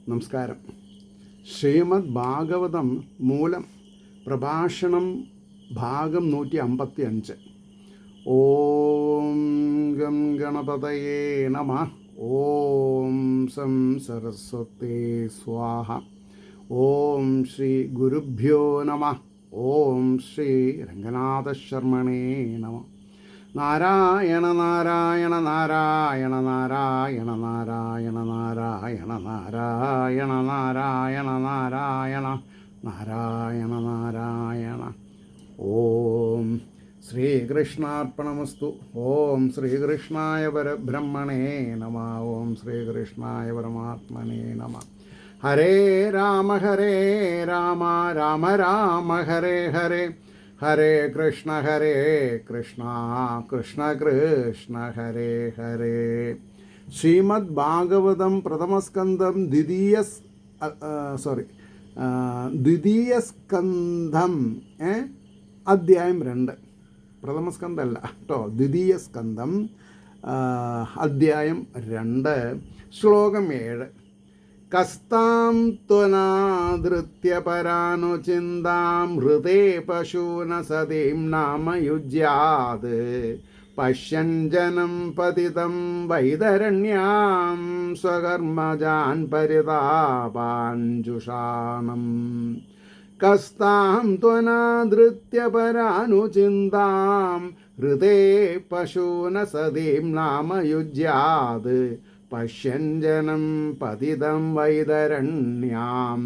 നമസ്കാരം. ശ്രീമദ് ഭാഗവതം മൂലം പ്രഭാഷണം ഭാഗം 155. ഓം ഗം ഗണപതയേ നമഃ. ഓം സം സരസ്വതേ സ്വാഹ. ഓം ശ്രീ ഗുരുഭ്യോ നമഃ. ഓം ശ്രീ രംഗനാഥശർമ്മണേ നമഃ. നാരായണ നാരായണ നാരായണ നാരായണ നാരായണ നാരായണ നാരായണ നാരായണ നാരായണ നാരായണ നാരായണ. ഓം ശ്രീകൃഷ്ണാർപ്പണമസ്തു. ഓം ശ്രീകൃഷ്ണായ പരബ്രഹ്മണേ നമഃ. ഓം ശ്രീകൃഷ്ണായ പരമാത്മനേ നമഃ. ഹരേ രാമ രാമ രാമ ഹരേ ഹരേ, ഹരേ കൃഷ്ണ കൃഷ്ണ കൃഷ്ണ ഹരേ ഹരേ. ശ്രീമദ് ഭാഗവതം പ്രഥമസ്കന്ധം ദ്വിതീയസ്കന്ധം അധ്യായം 2. പ്രഥമസ്കന്ധമല്ല കേട്ടോ, ദ്വിതീയസ്കന്ധം അധ്യായം 2 ശ്ലോകം 7. കസ്താം ത്വനാദൃത്യ പരാനുചിന്താം ഹൃദേ പശൂന സതീം നാമയുജ്യാത് പശ്യൻ ജനം പതിതം വൈതരണ്യാം സ്വകർമ്മജാൻ പരിതാപാഞ്ജുഷാണം. കസ്താം ത്വനാദൃത്യ പരാനുചിന്താം ഹൃദേ പശൂന സതീം നാമയുജ്യാത് പശ്യൻ ജനം പതിതം വൈതരണ്യാം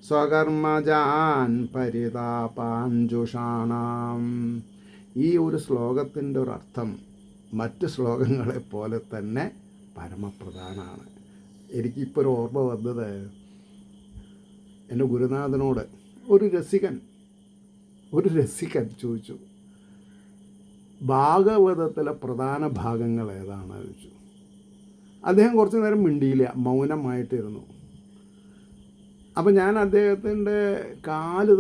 സ്വകർമ്മജാൻ പരിതാപാഞ്ജുഷാണാം. ഈ ഒരു ശ്ലോകത്തിൻ്റെ ഒരു അർത്ഥം മറ്റ് ശ്ലോകങ്ങളെപ്പോലെ തന്നെ പരമപ്രധാനമാണ്. എനിക്കിപ്പോൾ ഒരു ഓർമ്മ വന്നത്, എൻ്റെ ഗുരുനാഥനോട് ഒരു രസികൻ ചോദിച്ചു, ഭാഗവതത്തിലെ പ്രധാന ഭാഗങ്ങൾ ഏതാണ് ചോദിച്ചു. അദ്ദേഹം കുറച്ച് നേരം മിണ്ടിയില്ല, മൗനമായിട്ടിരുന്നു. അപ്പം ഞാൻ അദ്ദേഹത്തിൻ്റെ കാല്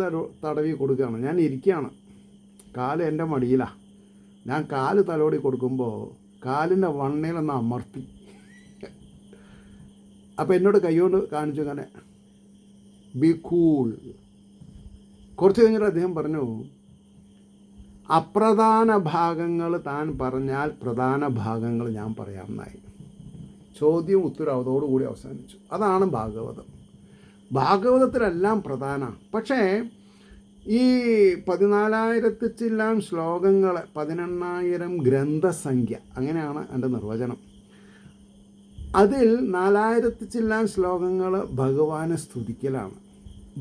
തടവി കൊടുക്കുകയാണ്. ഞാൻ ഇരിക്കുകയാണ്, കാല് എൻ്റെ മടിയിലാണ്. ഞാൻ കാല് തലോടി കൊടുക്കുമ്പോൾ കാലിൻ്റെ വണ്ണയിലൊന്ന് അമർത്തി. അപ്പം എന്നോട് കൈകൊണ്ട് കാണിച്ചു, അങ്ങനെ ബി കൂൾ. കുറച്ച് കഴിഞ്ഞിട്ട് അദ്ദേഹം പറഞ്ഞു, അപ്രധാന ഭാഗങ്ങൾ താൻ പറഞ്ഞാൽ പ്രധാന ഭാഗങ്ങൾ ഞാൻ പറയാമെന്നായി. ചോദ്യവും ഉത്തരവും അതോടുകൂടി അവസാനിച്ചു. അതാണ് ഭാഗവതം. ഭാഗവതത്തിലെല്ലാം പ്രധാന. പക്ഷേ ഈ 14,000 ചില്ലാൻ ശ്ലോകങ്ങൾ, 18,000 ഗ്രന്ഥസംഖ്യ, അങ്ങനെയാണ് എൻ്റെ നിർവചനം. അതിൽ 4,000 ചില്ലാൻ ശ്ലോകങ്ങൾ ഭഗവാനെ സ്തുതിക്കലാണ്.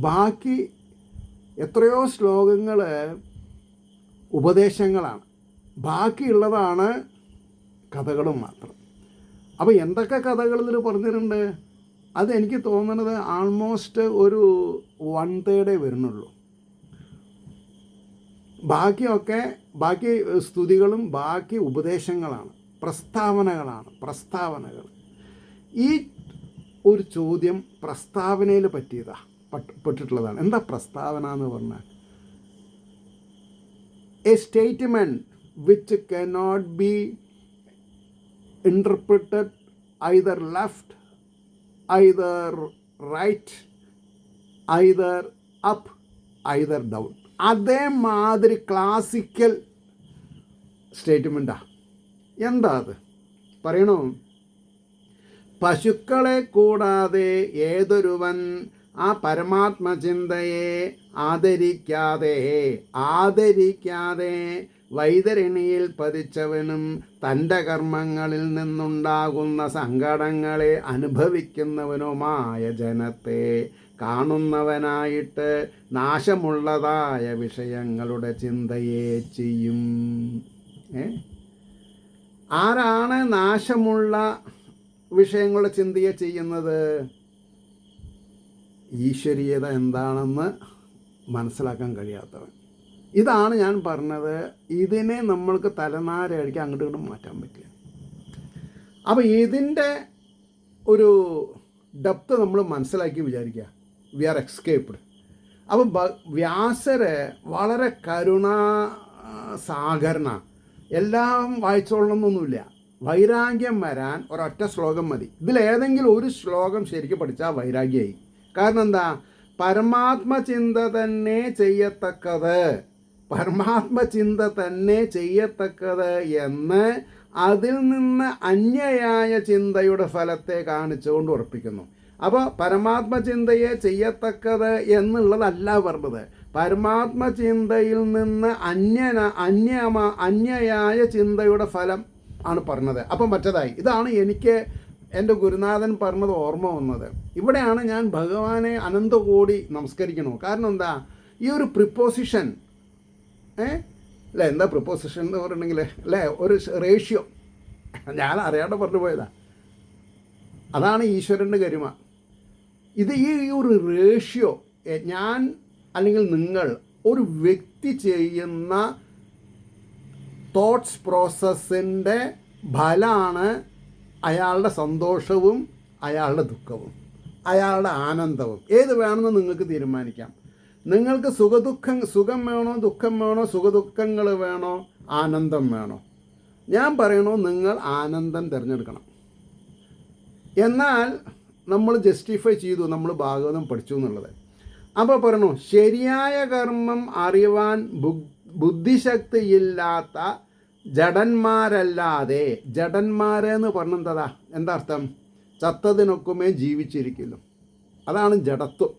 ബാക്കി എത്രയോ ശ്ലോകങ്ങൾ ഉപദേശങ്ങളാണ്. ബാക്കിയുള്ളതാണ് കഥകളും മാത്രം. അപ്പോൾ എന്തൊക്കെ കഥകൾ ഇതിൽ പറഞ്ഞിട്ടുണ്ട്, അതെനിക്ക് തോന്നുന്നത് ആൾമോസ്റ്റ് ഒരു 1/3 വരുന്നുള്ളൂ. ബാക്കി സ്തുതികളും ബാക്കി ഉപദേശങ്ങളാണ്, പ്രസ്താവനകൾ. ഈ ഒരു ചോദ്യം പ്രസ്താവനയിൽ പെട്ടിട്ടുള്ളതാണ്. എന്താ പ്രസ്താവന എന്ന് പറഞ്ഞാൽ? A statement which cannot be interpreted either left, either right, either up, either down. അതേമാതിരി ക്ലാസിക്കൽ സ്റ്റേറ്റ്മെൻറ്റാണ്. എന്താ അത് പറയണോ? പശുക്കളെ കൂടാതെ ഏതൊരുവൻ ആ പരമാത്മചിന്തയെ ആദരിക്കാതെ വൈതരണിയിൽ പതിച്ചവനും തൻ്റെ കർമ്മങ്ങളിൽ നിന്നുണ്ടാകുന്ന സങ്കടങ്ങളെ അനുഭവിക്കുന്നവനുമായ ജനത്തെ കാണുന്നവനായിട്ട് നാശമുള്ളതായ വിഷയങ്ങളുടെ ചിന്തയെ ചെയ്യും. ആരാണ് നാശമുള്ള വിഷയങ്ങളുടെ ചിന്തയെ ചെയ്യുന്നത്? ഈശ്വരീയത എന്താണെന്ന് മനസ്സിലാക്കാൻ കഴിയാത്തവൻ. ഇതാണ് ഞാൻ പറഞ്ഞത്. ഇതിനെ നമ്മൾക്ക് തലനാരടിക്കാൻ അങ്ങോട്ടും ഇങ്ങോട്ടും മാറ്റാൻ പറ്റില്ല. അപ്പോൾ ഇതിൻ്റെ ഒരു ഡെപ്ത് നമ്മൾ മനസ്സിലാക്കി വിചാരിക്കുക, വി ആർ എസ്കേപ്ഡ്. അപ്പം വ്യാസര് വളരെ കരുണാസാഗരന. എല്ലാം വായിച്ചോളണമെന്നൊന്നുമില്ല. വൈരാഗ്യം വരാൻ ഒരൊറ്റ ശ്ലോകം മതി. ഇതിലേതെങ്കിലും ഒരു ശ്ലോകം ശരിക്കും പഠിച്ചാൽ വൈരാഗ്യമായി. കാരണം എന്താ? പരമാത്മചിന്ത തന്നെ ചെയ്യത്തക്കത്, പരമാത്മചിന്ത തന്നെ ചെയ്യത്തക്കത് എന്ന് അതിൽ നിന്ന് അന്യയായ ചിന്തയുടെ ഫലത്തെ കാണിച്ചുകൊണ്ട് ഉറപ്പിക്കുന്നു. അപ്പോൾ പരമാത്മചിന്തയെ ചെയ്യത്തക്കത് എന്നുള്ളതല്ല പറഞ്ഞത്, പരമാത്മചിന്തയിൽ നിന്ന് അന്യയായ ചിന്തയുടെ ഫലം ആണ് പറഞ്ഞത്. അപ്പം മറ്റേതായി. ഇതാണ് എനിക്ക് എൻ്റെ ഗുരുനാഥൻ പറഞ്ഞത് ഓർമ്മ വന്നത്. ഇവിടെയാണ് ഞാൻ ഭഗവാനെ അനന്തകോടി നമസ്കരിക്കണു. കാരണം എന്താ? ഈ ഒരു പ്രിപ്പോസിഷൻ അല്ലേ, എന്താ പ്രിപ്പോസിഷൻ എന്ന് പറഞ്ഞിട്ടുണ്ടെങ്കിൽ അല്ലേ, ഒരു റേഷ്യോ, ഞാൻ അറിയാതെ പറഞ്ഞു പോയതാ. അതാണ് ഈശ്വരൻ്റെ ഗരിമ. ഇത് ഈ ഒരു റേഷ്യോ, ഞാൻ അല്ലെങ്കിൽ നിങ്ങൾ ഒരു വ്യക്തി ചെയ്യുന്ന തോട്ട്സ് പ്രോസസ്സിൻ്റെ ഫലമാണ് അയാളുടെ സന്തോഷവും അയാളുടെ ദുഃഖവും അയാളുടെ ആനന്ദവും. ഏത് വേണമെന്ന് നിങ്ങൾക്ക് തീരുമാനിക്കാം. നിങ്ങൾക്ക് സുഖം വേണോ, ദുഃഖം വേണോ, സുഖദുഃഖങ്ങൾ വേണോ, ആനന്ദം വേണോ? ഞാൻ പറയണോ നിങ്ങൾ ആനന്ദം തിരഞ്ഞെടുക്കണം. എന്നാൽ നമ്മൾ ജസ്റ്റിഫൈ ചെയ്തു, നമ്മൾ ഭാഗവതം പഠിച്ചു എന്നുള്ളത്. അപ്പോൾ പറയണു, ശരിയായ കർമ്മം അറിയുവാൻ ബുദ്ധിശക്തിയില്ലാത്ത ജഡന്മാരല്ലാതെ, ജഡന്മാരെന്ന് പറഞ്ഞെന്താ, എന്താ അർത്ഥം? ചത്തതിനൊക്കുമേ ജീവിച്ചിരിക്കുന്നു. അതാണ് ജഡത്വം.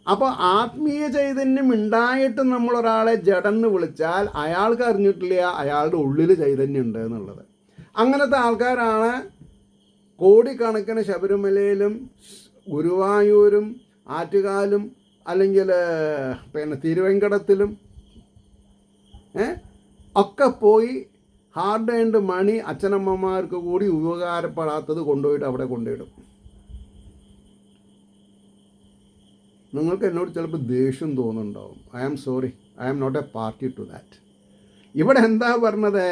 അപ്പോൾ ആത്മീയ ചൈതന്യം ഉണ്ടായിട്ട് നമ്മളൊരാളെ ജഡെന്ന് വിളിച്ചാൽ അയാൾക്ക് അറിഞ്ഞിട്ടില്ല അയാളുടെ ഉള്ളിൽ ചൈതന്യം ഉണ്ട് എന്നുള്ളത്. അങ്ങനത്തെ ആൾക്കാരാണ് കോടിക്കണക്കിന് ശബരിമലയിലും ഗുരുവായൂരും ആറ്റുകാലും അല്ലെങ്കിൽ തിരുവെങ്കടത്തിലും ഒക്കെ പോയി ഹാർഡ് ആൻഡ് മണി അച്ഛനമ്മമാർക്ക് കൂടി ഉപകാരപ്പെടാത്തത് കൊണ്ടുപോയിട്ട് അവിടെ കൊണ്ടുപോയിടും. നിങ്ങൾക്ക് എന്നോട് ചിലപ്പോൾ ദേഷ്യം തോന്നുന്നുണ്ടാവും. I am sorry, I am not a party to that. ഇവിടെ എന്താ പറഞ്ഞത്?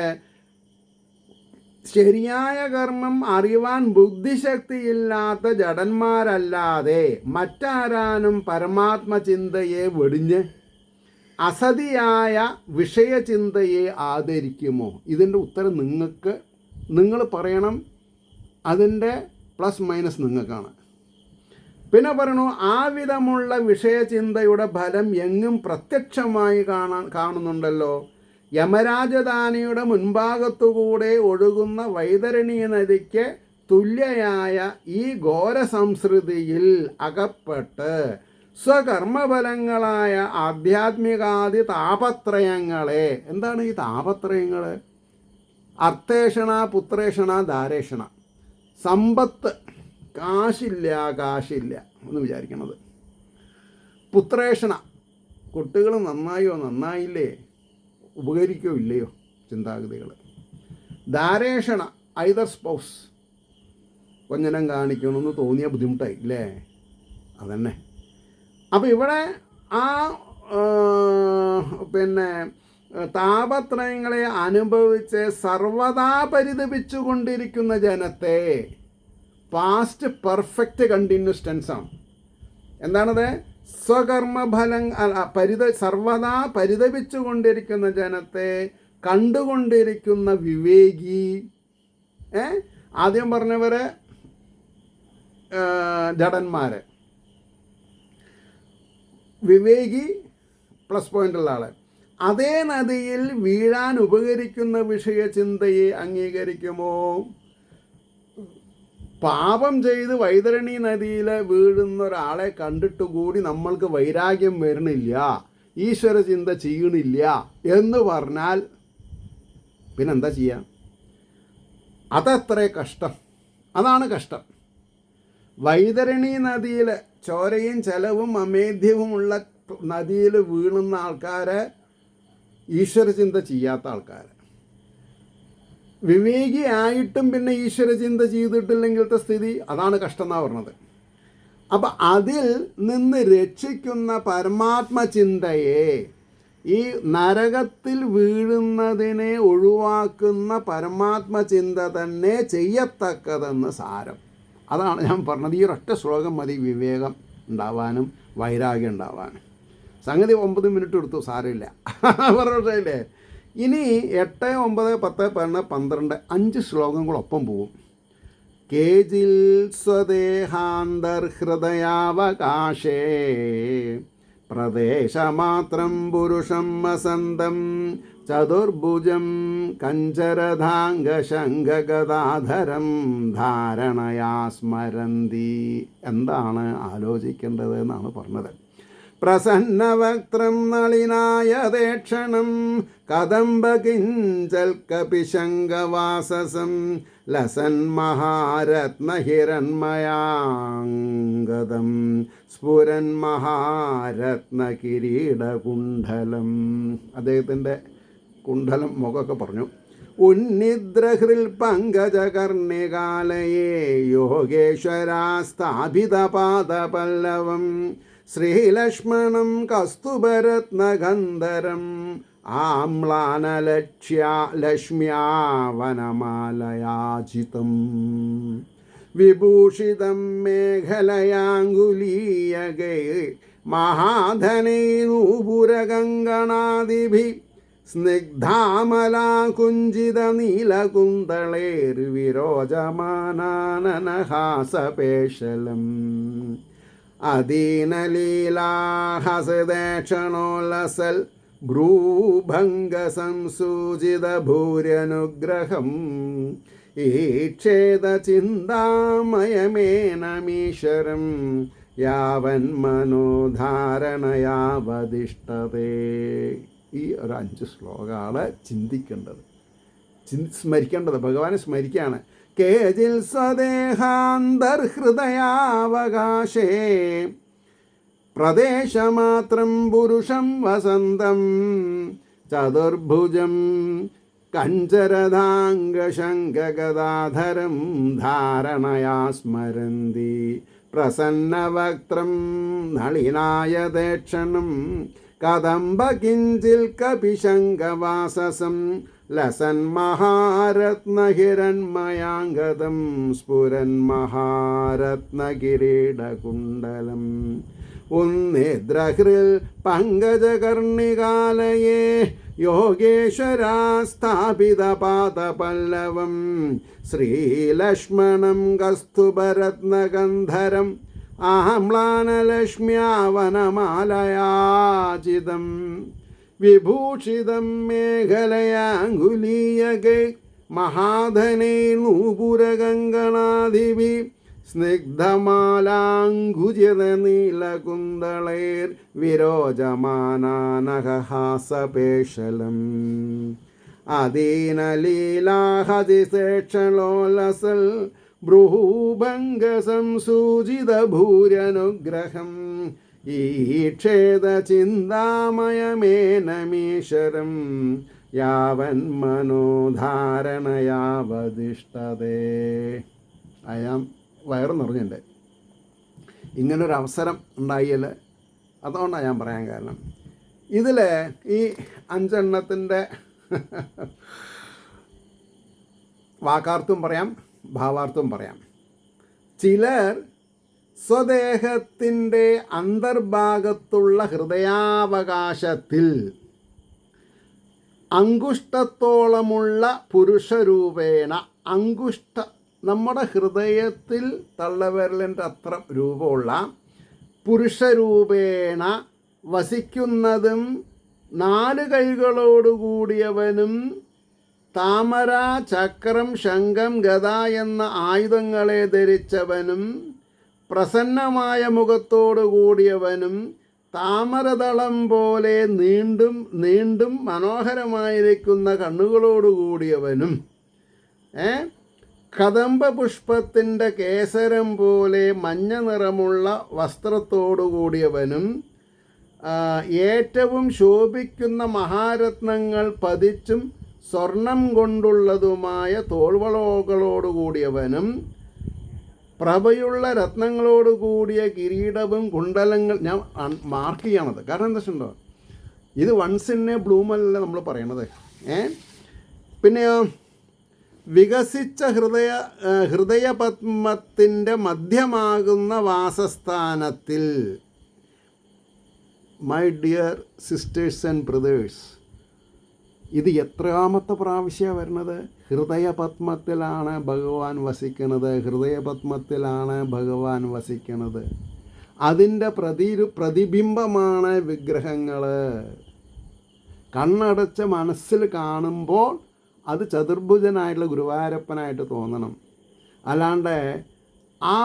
ശരിയായ കർമ്മം അറിയുവാൻ ബുദ്ധിശക്തിയില്ലാത്ത ജഡന്മാരല്ലാതെ മറ്റാരാനും പരമാത്മചിന്തയെ വെടിഞ്ഞ് അസതിയായ വിഷയചിന്തയെ ആദരിക്കുമോ? ഇതിൻ്റെ ഉത്തരം നിങ്ങൾ പറയണം. അതിൻ്റെ പ്ലസ് മൈനസ് നിങ്ങൾക്കാണ്. പിന്നെ പറയണു, ആ വിധമുള്ള വിഷയചിന്തയുടെ ഫലം എങ്ങും പ്രത്യക്ഷമായി കാണുന്നുണ്ടല്ലോ. യമരാജധാനിയുടെ മുൻഭാഗത്തുകൂടെ ഒഴുകുന്ന വൈതരണി നദിക്ക് തുല്യയായ ഈ ഘോര സംസ്കൃതിയിൽ അകപ്പെട്ട് സ്വകർമ്മഫലങ്ങളായ ആധ്യാത്മികാദി താപത്രയങ്ങളെ, എന്താണ് ഈ താപത്രയങ്ങൾ? അർത്ഥേഷണ, പുത്രേഷണ, ധാരേഷണ. സമ്പത്ത്, കാശില്ല എന്ന് വിചാരിക്കണത്. പുത്രേഷണ, കുട്ടികൾ നന്നായോ നന്നായില്ലേ, ഉപകരിക്കോ ഇല്ലയോ ചിന്താഗതികൾ. ധാരേഷണ, ഐദർ സ്പൗസ്, കൊഞ്ഞനം കാണിക്കണമെന്ന് തോന്നിയ ബുദ്ധിമുട്ടായി ഇല്ലേ, അതന്നെ. അപ്പോൾ ഇവിടെ ആ താപത്രയങ്ങളെ അനുഭവിച്ച് സർവദാ പരിതപിച്ചുകൊണ്ടിരിക്കുന്ന ജനത്തെ, പാസ്റ്റ് പെർഫെക്റ്റ് കണ്ടിന്യൂസ് ടെൻസാണ്. എന്താണത്? സ്വകർമ്മഫലം സർവദാ പരിതപിച്ചുകൊണ്ടിരിക്കുന്ന ജനത്തെ കണ്ടുകൊണ്ടിരിക്കുന്ന വിവേകി. ആദ്യം പറഞ്ഞവരെ ജഡന്മാർ, വിവേകി പ്ലസ് പോയിൻ്റുള്ള ആൾ. അതേ നദിയിൽ വീഴാൻ ഉപകരിക്കുന്ന വിഷയചിന്തയെ അംഗീകരിക്കുമോ? പാപം ചെയ്ത് വൈതരണി നദിയിൽ വീഴുന്ന ഒരാളെ കണ്ടിട്ട് കൂടി നമ്മൾക്ക് വൈരാഗ്യം വരണില്ല, ഈശ്വര ചിന്ത ചെയ്യണില്ല എന്ന് പറഞ്ഞാൽ പിന്നെന്താ ചെയ്യുക? അതത്രേ കഷ്ടം. അതാണ് കഷ്ടം. വൈതരണി നദിയിൽ ചോരയും ചെലവും അമേധ്യവുമുള്ള നദിയിൽ വീഴുന്ന ആൾക്കാരെ ഈശ്വരചിന്ത ചെയ്യാത്ത ആൾക്കാർ, വിവേകിയായിട്ടും പിന്നെ ഈശ്വരചിന്ത ചെയ്തിട്ടില്ലെങ്കിലത്തെ സ്ഥിതി, അതാണ് കഷ്ടം എന്നാണ് പറഞ്ഞത്. അപ്പം അതിൽ നിന്ന് രക്ഷിക്കുന്ന പരമാത്മചിന്തയെ, ഈ നരകത്തിൽ വീഴുന്നതിനെ ഒഴിവാക്കുന്ന പരമാത്മചിന്ത തന്നെ ചെയ്യത്തക്കതെന്ന് സാരം. അതാണ് ഞാൻ പറഞ്ഞത്. ഈ ഒരൊറ്റ ശ്ലോകം മതി വിവേകം ഉണ്ടാവാനും വൈരാഗ്യം ഉണ്ടാവാനും. സംഗതി 9 മിനിറ്റ് എടുത്തു, സാരമില്ല, പറഞ്ഞില്ലേ. ഇനി 8, 9, 10, 11, 12 5 ശ്ലോകങ്ങളൊപ്പം പോവും. കേജിൽ സ്വദേഹാന്തർഹൃദയാവകാശേ പ്രദേശമാത്രം പുരുഷം വസന്തം ചതുർഭുജം കഞ്ചരധാംഗശങ്കഗദാധരം ധാരണയാ സ്മരന്തി. എന്താണ് ആലോചിക്കേണ്ടത് എന്നാണ് പറഞ്ഞത്. പ്രസന്നവക്ത്രം നളിനായതേക്ഷണം കദംബകിഞ്ചൽ കപിശങ്കവാസസം ലസൻ മഹാരത്നഹിരൺമയാംഗദം സ്ഫുരൻ മഹാരത്നകിരീടകുണ്ഡലം. അദ്ദേഹത്തിൻ്റെ കുണ്ഡലം മുഖമൊക്കെ പറഞ്ഞു. ഉന്നിദ്രഹൃൽ പങ്കജകർണികാലയേ യോഗേശ്വരാസ്ഥാപിതപാദപല്ലവം ശ്രീലക്ഷ്മണം കസ്തുഭരത്നഗന്ധരം ആമ്ലാനലക്ഷ്മ്യാവനമാലയാചിതം വിഭൂഷിതം മേഖലയാങ്കുലീയകൈ മഹാധനൈ നൂപുരകങ്കണാദിഭി സ്നിഗ്ധാമലാകുഞ്ചിതനീലകുന്തളൈർവിരോചമാനാനനഹാസപേശലം അദീനലീലാഹസദേക്ഷണോല്ലസൽ ഭ്രൂഭംഗസംസൂചിതഭൂര്യനുഗ്രഹം ഈക്ഷേദചിന്താമയമേനമീശ്വരം യാവൻ മനോധാരണയാവതിഷ്ഠതേ. ഈ ഒരു 5 ശ്ലോകമാണ് ചിന്തിക്കേണ്ടത്, സ്മരിക്കേണ്ടത്. ഭഗവാനെ സ്മരിക്കുകയാണ്. കേജിൽ സ്വദേഹാന്തർഹൃദയാവകാശേ പ്രദേശമാത്രം പുരുഷം വസന്തം ചതുർഭുജം കഞ്ചരധാംഗശങ്കഗദാധരം ധാരണയാ സ്മരന്തി പ്രസന്നവക്ത്രം നളിനായതേക്ഷണം കദംബകിഞ്ചിൽ കപിശങ്കവാസസം ലസൻ മഹാരത്നഹിരൺമയാംഗദം സ്ഫുരൻ മഹാരത്നകിരീടകുണ്ഡലം ഉന്നിദ്രഹൃൽ പങ്കജകർണികാലയേ യോഗേശ്വരാസ്ഥാപിതപാദപല്ലവം ശ്രീലക്ഷ്മണം കസ്തുഭരത്നഗന്ധരം ആമ്ലാനലക്ഷ്മ്യാവനമാലയാചിതം വിഭൂഷിതം മേഖലയാങ്കുലീയകൈ മഹാധനൈ നൂപുരകങ്കണാദിഭി സ്നിഗ്ധമാലാങ്കുചിതനീലകുന്തളൈർ വിരോചമാനാനഹാസപേശലം അദീനലീലാഹതിശേക്ഷലോലസൽ ഭ്രൂഭംഗസംസൂചിതഭൂര്യനുഗ്രഹം ഈക്ഷേദചിന്താമയമേനമീശ്വരം യാവൻ മനോധാരണയാവതിഷ്ഠതേ. വയറ് നിറഞ്ഞുണ്ട്. ഇങ്ങനൊരവസരം ഉണ്ടായാൽ അതുകൊണ്ടാണ് ഞാൻ പറയാൻ കാരണം. ഇതിൽ ഈ 5 എണ്ണത്തിൻ്റെ വാക്കാർത്ഥം പറയാം, ഭാവാർത്ഥം പറയാം. ചിലർ സ്വദേഹത്തിൻ്റെ അന്തർഭാഗത്തുള്ള ഹൃദയാവകാശത്തിൽ അങ്കുഷ്ടത്തോളമുള്ള പുരുഷരൂപേണ, നമ്മുടെ ഹൃദയത്തിൽ തള്ളവിരലിൻ്റെ അത്ര രൂപമുള്ള പുരുഷരൂപേണ വസിക്കുന്നതും 4 കൈകളോടുകൂടിയവനും താമര, ചക്രം, ശംഖം, ഗദ എന്ന ആയുധങ്ങളെ ധരിച്ചവനും പ്രസന്നമായ മുഖത്തോടു കൂടിയവനും താമരതളം പോലെ നീണ്ടും മനോഹരമായിരിക്കുന്ന കണ്ണുകളോടുകൂടിയവനും കദംബ പുഷ്പത്തിൻ്റെ കേസരം പോലെ മഞ്ഞ നിറമുള്ള വസ്ത്രത്തോടു കൂടിയവനും ഏറ്റവും ശോഭിക്കുന്ന മഹാരത്നങ്ങൾ പതിച്ചും സ്വർണം കൊണ്ടുള്ളതുമായ തോൾവളകളോടുകൂടിയവനും പ്രഭയുള്ള രത്നങ്ങളോടുകൂടിയ കിരീടവും കുണ്ടലങ്ങൾ, ഞാൻ മാർക്ക് ചെയ്യണത് കാരണം എന്താ വെച്ചിട്ടുണ്ടോ, ഇത് വൺസ് ഇൻ എ ബ്ലൂമല്ല നമ്മൾ പറയണത്. പിന്നെയോ വികസിച്ച ഹൃദയപത്മത്തിൻ്റെ മധ്യമാകുന്ന വാസസ്ഥാനത്തിൽ, my dear sisters and brothers, ഇത് എത്രാമത്തെ പ്രാവശ്യമാണ് വരുന്നത്? ഹൃദയപത്മത്തിലാണ് ഭഗവാൻ വസിക്കുന്നത്. ഹൃദയപത്മത്തിലാണ് ഭഗവാൻ വസിക്കുന്നത്. അതിൻ്റെ പ്രതിബിംബമാണ് വിഗ്രഹങ്ങൾ. കണ്ണടച്ച മനസ്സിൽ കാണുമ്പോൾ അത് ചതുർഭുജനായിട്ടുള്ള ഗുരുവായൂരപ്പനായിട്ട് തോന്നണം. അല്ലാണ്ട് ആ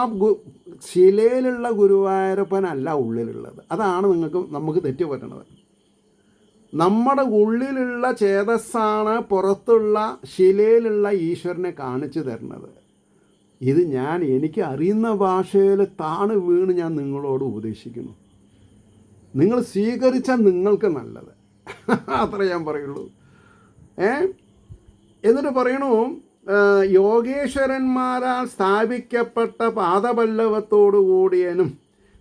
ശിലയിലുള്ള ഗുരുവായൂരപ്പനല്ല ഉള്ളിലുള്ളത്. അതാണ് നമുക്ക് തെറ്റുപറ്റണത്. നമ്മുടെ ഉള്ളിലുള്ള ചേതസ്സാണ് പുറത്തുള്ള ശിലയിലുള്ള ഈശ്വരനെ കാണിച്ചു തരുന്നത്. ഇത് എനിക്ക് അറിയുന്ന ഭാഷയിൽ താണ് വീണ് ഞാൻ നിങ്ങളോട് ഉപദേശിക്കുന്നു. നിങ്ങൾ സ്വീകരിച്ചാൽ നിങ്ങൾക്ക് നല്ലത്. അത്ര ഞാൻ പറയുള്ളൂ. എന്നിട്ട് പറയണു, യോഗേശ്വരന്മാരാൽ സ്ഥാപിക്കപ്പെട്ട പാദപല്ലവത്തോടു കൂടിയനും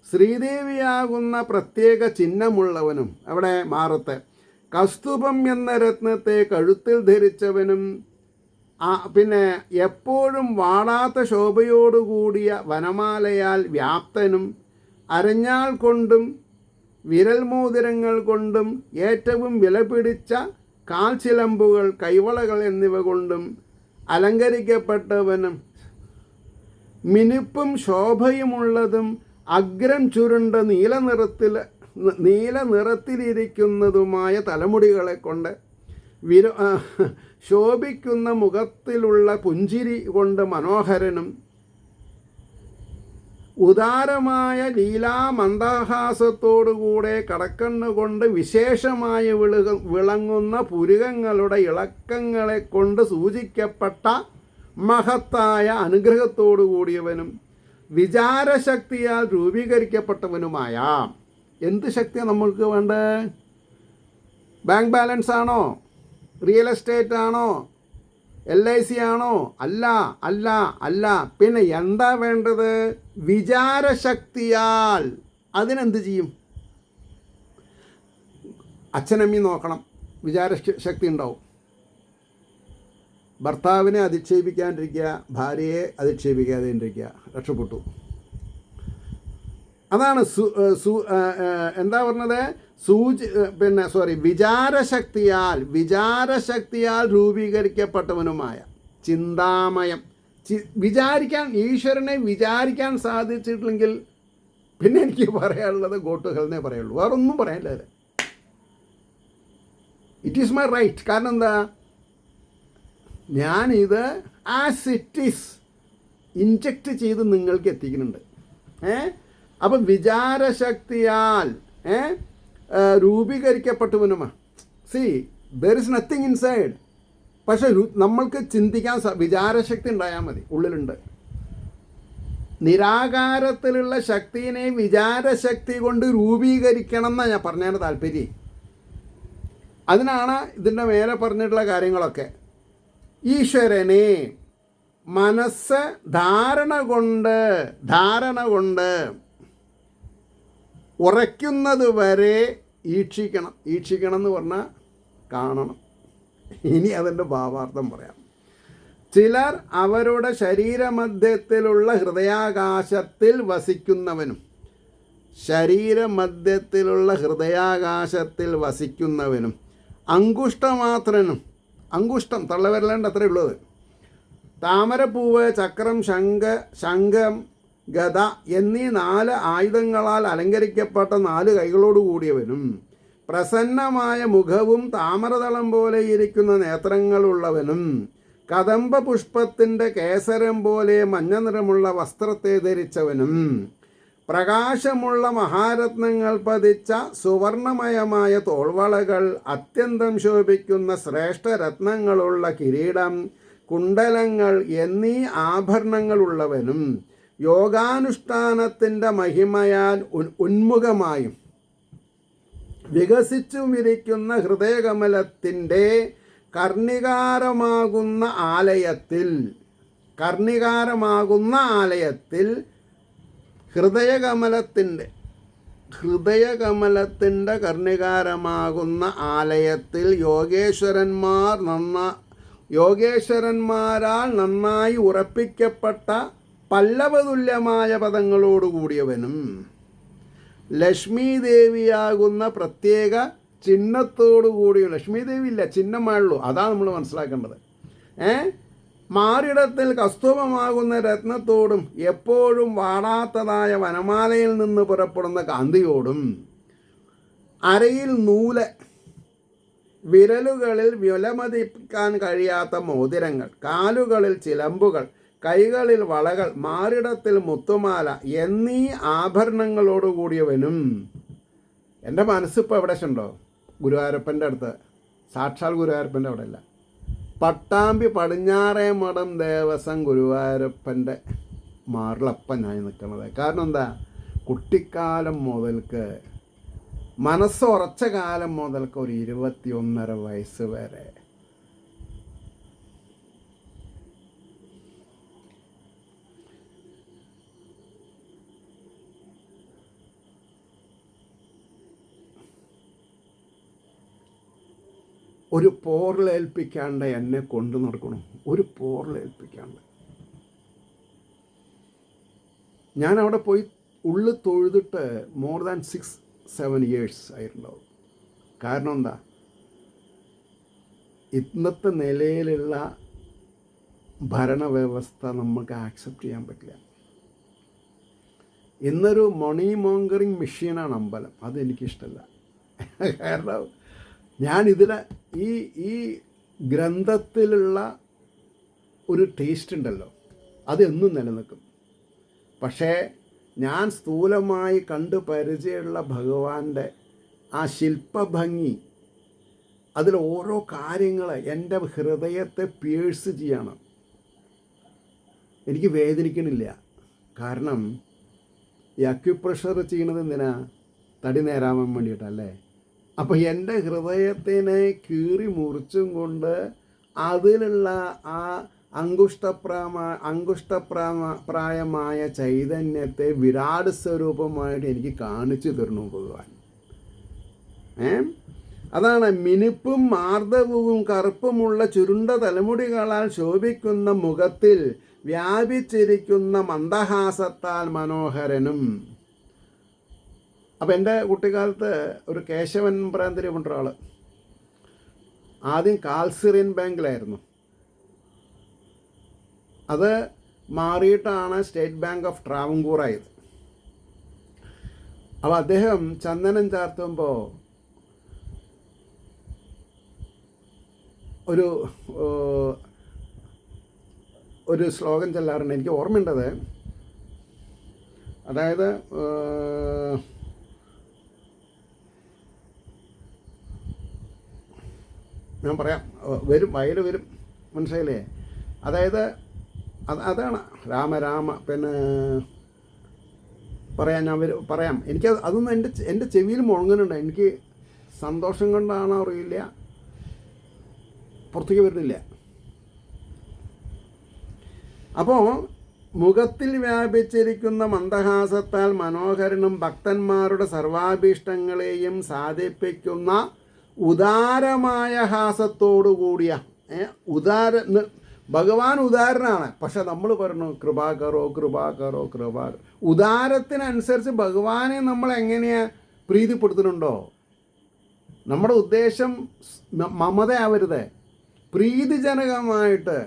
ശ്രീദേവിയാകുന്ന പ്രത്യേക ചിഹ്നമുള്ളവനും, അവിടെ മാറത്തെ കസ്തൂപം എന്ന രത്നത്തെ കഴുത്തിൽ ധരിച്ചവനും, പിന്നെ എപ്പോഴും വാടാത്ത ശോഭയോടുകൂടിയ വനമാലയാൽ വ്യാപ്തനും, അരഞ്ഞാൾ കൊണ്ടും വിരൽമോതിരങ്ങൾ കൊണ്ടും ഏറ്റവും വിലപിടിച്ച കാൽച്ചിലമ്പുകൾ, കൈവളകൾ എന്നിവ കൊണ്ടും അലങ്കരിക്കപ്പെട്ടവനും, മിനുപ്പും ശോഭയുമുള്ളതും അഗ്രം ചുരുണ്ട നീല നിറത്തിലിരിക്കുന്നതുമായ തലമുടികളെ കൊണ്ട് ശോഭിക്കുന്ന മുഖത്തിലുള്ള പുഞ്ചിരി കൊണ്ട് മനോഹരനും, ഉദാരമായ ലീലാമന്ദഹാസത്തോടുകൂടെ കടക്കണ്ണുകൊണ്ട് വിശേഷമായി വിളങ്ങുന്ന പുരുകങ്ങളുടെ ഇളക്കങ്ങളെ കൊണ്ട് സൂചിക്കപ്പെട്ട മഹത്തായ അനുഗ്രഹത്തോടു കൂടിയവനും, വിചാരശക്തിയാൽ രൂപീകരിക്കപ്പെട്ടവനുമായ, എന്ത് ശക്തിയാണ് നമ്മൾക്ക് വേണ്ടത്? ബാങ്ക് ബാലൻസ് ആണോ? റിയൽ എസ്റ്റേറ്റ് ആണോ? LIC ആണോ? അല്ല അല്ല അല്ല. പിന്നെ എന്താ വേണ്ടത്? വിചാരശക്തിയാൽ. അതിനെന്ത് ചെയ്യും? അച്ഛനമ്മി നോക്കണം, വിചാരശക്തി ഉണ്ടാവും. ഭർത്താവിനെ അധിക്ഷേപിക്കാണ്ടിരിക്കുക, ഭാര്യയെ അധിക്ഷേപിക്കാതെ ഇരിക്കുക, രക്ഷപ്പെട്ടു. അതാണ് എന്താ പറഞ്ഞത്? വിചാരശക്തിയാൽ രൂപീകരിക്കപ്പെട്ടവനുമായ, ചിന്താമയം. ഈശ്വരനെ വിചാരിക്കാൻ സാധിച്ചിട്ടില്ലെങ്കിൽ പിന്നെ എനിക്ക് പറയാനുള്ളത് ഗോട്ടുകളെന്നേ പറയുള്ളൂ, വേറൊന്നും പറയാനില്ല. It is my right. കാരണം എന്താ, ഞാനിത് ആസ് ഇറ്റ് ഈസ് ഇൻജക്റ്റ് ചെയ്ത് നിങ്ങൾക്ക് എത്തിക്കുന്നുണ്ട്. അപ്പം വിചാരശക്തിയാൽ രൂപീകരിക്കപ്പെട്ടവനുമാണ്. There is nothing inside. പക്ഷെ നമ്മൾക്ക് ചിന്തിക്കാൻ വിചാരശക്തി ഉണ്ടായാൽ മതി, ഉള്ളിലുണ്ട്. നിരാകാരത്തിലുള്ള ശക്തിയെ വിചാരശക്തി കൊണ്ട് രൂപീകരിക്കണം എന്നാണ് ഞാൻ പറഞ്ഞതിന് താല്പര്യം. അതിനാണ് ഇതിൻ്റെ മേലെ പറഞ്ഞിട്ടുള്ള കാര്യങ്ങളൊക്കെ. ഈശ്വരനെ മനസ്സ് ധാരണ കൊണ്ട് ഉറയ്ക്കുന്നത് വരെ ഈക്ഷിക്കണം. ഈക്ഷിക്കണം എന്ന് പറഞ്ഞാൽ കാണണം. ഇനി അതിൻ്റെ ഭാവാർത്ഥം പറയാം. ചിലർ അവരുടെ ശരീരമധ്യത്തിലുള്ള ഹൃദയാകാശത്തിൽ വസിക്കുന്നവനും അങ്കുഷ്ടമാത്രനും, അങ്കുഷ്ടം തള്ളവിരലേണ്ട അത്രയേ ഉള്ളത്, താമരപ്പൂവ്, ചക്രം, ശംഖം, ഗദ എന്നീ 4 ആയുധങ്ങളാൽ അലങ്കരിക്കപ്പെട്ട 4 കൈകളോടു കൂടിയവനും, പ്രസന്നമായ മുഖവും താമരതളം പോലെ ഇരിക്കുന്ന നേത്രങ്ങളുള്ളവനും, കദംബ പുഷ്പത്തിൻ്റെ കേസരം പോലെ മഞ്ഞ നിറമുള്ള വസ്ത്രത്തെ ധരിച്ചവനും, പ്രകാശമുള്ള മഹാരത്നങ്ങൾ പതിച്ച സുവർണമയമായ തോൾവളകൾ, അത്യന്തം ശോഭിക്കുന്ന ശ്രേഷ്ഠരത്നങ്ങളുള്ള കിരീടം, കുണ്ടലങ്ങൾ എന്നീ ആഭരണങ്ങളുള്ളവനും, യോഗാനുഷ്ഠാനത്തിൻ്റെ മഹിമയാൽ ഉന്മുഖമായും വികസിച്ചുമിരിക്കുന്ന ഹൃദയകമലത്തിൻ്റെ കർണികാരമാകുന്ന ആലയത്തിൽ ഹൃദയകമലത്തിൻ്റെ കർണികാരമാകുന്ന ആലയത്തിൽ യോഗേശ്വരന്മാരാൽ നന്നായി ഉറപ്പിക്കപ്പെട്ട പല്ലവതുല്യമായ പദങ്ങളോടുകൂടിയവനും, ലക്ഷ്മി ദേവിയാകുന്ന പ്രത്യേക ചിഹ്നത്തോടു കൂടിയുള്ള ലക്ഷ്മി ദേവി ഇല്ല, ചിഹ്നമായുള്ളൂ. അതാണ് നമ്മൾ മനസ്സിലാക്കേണ്ടത്. മാറിടത്തിൽ കസ്തൂഭമാകുന്ന രത്നത്തോടും എപ്പോഴും വാടാത്തതായ വനമാലയിൽ നിന്ന് പുറപ്പെടുന്ന കാന്തിയോടും അരയിൽ നൂല്, വിരലുകളിൽ വിലമതിക്കാൻ കഴിയാത്ത മോതിരങ്ങൾ, കാലുകളിൽ ചിലമ്പുകൾ, കൈകളിൽ വളകൾ, മാറിടത്തിൽ മുത്തുമാല എന്നീ ആഭരണങ്ങളോടുകൂടിയവനും. എൻ്റെ മനസ്സിപ്പോൾ എവിടെ ഉണ്ടോ? ഗുരുവായൂരപ്പൻ്റെ അടുത്ത്, സാക്ഷാൽ ഗുരുവായൂരപ്പൻ്റെ അവിടെ അല്ല, പട്ടാമ്പി പടിഞ്ഞാറേ മഠം ദേവസ്വം ഗുരുവായൂരപ്പൻ്റെ മാറിലപ്പനായി നിൽക്കുന്നത്. കാരണം എന്താ? കുട്ടിക്കാലം മുതൽക്ക്, മനസ്സുറച്ച കാലം മുതൽക്ക് ഒരു 21.5 വയസ്സ് വരെ ഒരു പോറലേൽപ്പിക്കാണ്ട് എന്നെ കൊണ്ടു നടക്കണം. ഒരു പോറലേൽപ്പിക്കാണ്ട് ഞാൻ അവിടെ പോയി ഉള്ളിൽ തൊഴുതിട്ട് മോർ ദാൻ 6-7 ഇയേഴ്സ് ആയിട്ടുണ്ടാവും. കാരണം എന്താ? ഇന്നത്തെ നിലയിലുള്ള ഭരണവ്യവസ്ഥ നമുക്ക് ആക്സെപ്റ്റ് ചെയ്യാൻ പറ്റില്ല. ഇന്നൊരു മണി മോങ്കറിങ് മെഷീനാണ് അമ്പലം. അതെനിക്കിഷ്ടമല്ല. കാരണം ഞാനിതിൽ ഈ ഗ്രന്ഥത്തിലുള്ള ഒരു ടേസ്റ്റ് ഉണ്ടല്ലോ, അതെന്നും നിലനിൽക്കും. പക്ഷേ ഞാൻ സ്ഥൂലമായി കണ്ട് പരിചയമുള്ള ഭഗവാന്റെ ആ ശില്പഭംഗി, അതിൽ ഓരോ കാര്യങ്ങൾ എൻ്റെ ഹൃദയത്തെ പേഴ്സ് ചെയ്യണം. എനിക്ക് വേദനിക്കണില്ല. കാരണം ഈ അക്യുപ്രഷർ ചെയ്യണത് എന്തിനാ? തടി നേരാവാൻ വേണ്ടിയിട്ടല്ലേ. അപ്പോൾ എൻ്റെ ഹൃദയത്തിനെ കീറി മുറിച്ചും കൊണ്ട് അതിലുള്ള ആ അങ്കുഷ്ടപ്രായമായ ചൈതന്യത്തെ വിരാട് സ്വരൂപമായിട്ട് എനിക്ക് കാണിച്ചു തരണു ഭഗവാൻ. അതാണ് മിനുപ്പും മാർദ്ദവവും കറുപ്പുമുള്ള ചുരുണ്ട തലമുടികളാൽ ശോഭിക്കുന്ന മുഖത്തിൽ വ്യാപിച്ചിരിക്കുന്ന മന്ദഹാസത്താൽ മനോഹരനും. അപ്പം എൻ്റെ കുട്ടിക്കാലത്ത് ഒരു കേശവൻ പ്രാന്തരി കൊണ്ടൊരാൾ, ആദ്യം കാൽസിറിയൻ ബാങ്കിലായിരുന്നു, അത് മാറിയിട്ടാണ് സ്റ്റേറ്റ് ബാങ്ക് ഓഫ് ട്രാവൻകൂർ ആയത്. അപ്പോൾ അദ്ദേഹം ചന്ദനം ചാർത്തുമ്പോൾ ഒരു ശ്ലോകം ചൊല്ലാറുണ്ട്, എനിക്ക് ഓർമ്മയുണ്ടത്. അതായത് ഞാൻ പറയാം, വയൽ വരും, മനസ്സിലായില്ലേ? അതായത് അതാണ് രാമ പിന്നെ പറയാം. എനിക്ക് അതൊന്നും എൻ്റെ ചെവിയിൽ മുഴങ്ങുന്നുണ്ട്. എനിക്ക് സന്തോഷം കൊണ്ടാണോ അറിയില്ല, പുറത്തേക്ക് വരുന്നില്ല. അപ്പോൾ മുഖത്തിൽ വ്യാപിച്ചിരിക്കുന്ന മന്ദഹാസത്താൽ മനോഹരനും ഭക്തന്മാരുടെ സർവാഭീഷ്ടങ്ങളെയും സാധിപ്പിക്കുന്ന ഉദാരമായ ഹാസത്തോടു കൂടിയ ഭഗവാൻ ഉദാരനാണ്. പക്ഷെ നമ്മൾ പറഞ്ഞു കൃപാകരോ. ഉദാരത്തിനനുസരിച്ച് ഭഗവാനെ നമ്മൾ എങ്ങനെയാണ് പ്രീതിപ്പെടുത്തുന്നുണ്ടോ? നമ്മുടെ ഉദ്ദേശം മമതയാവരുത്, പ്രീതിജനകമായിട്ട്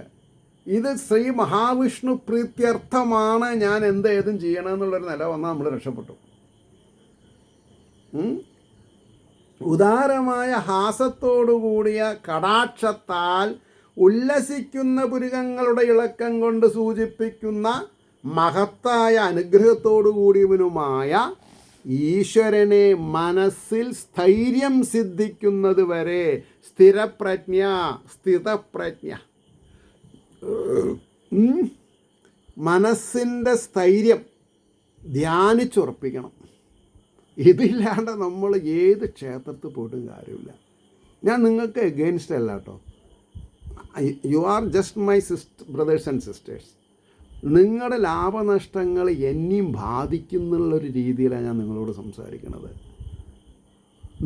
ഇത് ശ്രീ മഹാവിഷ്ണു പ്രീത്യർത്ഥമാണ്, ഞാൻ ഏതും ചെയ്യണമെന്നുള്ളൊരു നില വന്നാൽ നമ്മൾ രക്ഷപ്പെട്ടു. ഉദാരമായ ഹാസത്തോടുകൂടിയ കടാക്ഷത്താൽ ഉല്ലസിക്കുന്ന പുരുകങ്ങളുടെ ഇളക്കം കൊണ്ട് സൂചിപ്പിക്കുന്ന മഹത്തായ അനുഗ്രഹത്തോടുകൂടിയവനുമായ ഈശ്വരനെ മനസ്സിൽ സ്ഥൈര്യം സിദ്ധിക്കുന്നത് വരെ സ്ഥിതപ്രജ്ഞ മനസ്സിൻ്റെ സ്ഥൈര്യം ധ്യാനിച്ചുറപ്പിക്കണം. ഇതില്ലാണ്ട് നമ്മൾ ഏത് ക്ഷേത്രത്തിൽ പോയിട്ടും കാര്യമില്ല. ഞാൻ നിങ്ങൾക്ക് എഗെയിൻസ്റ്റ് അല്ല കേട്ടോ. You are just my brothers and sisters. നിങ്ങളുടെ ലാഭനഷ്ടങ്ങൾ എന്നെയും ബാധിക്കുന്നുള്ളൊരു രീതിയിലാണ് ഞാൻ നിങ്ങളോട് സംസാരിക്കുന്നത്.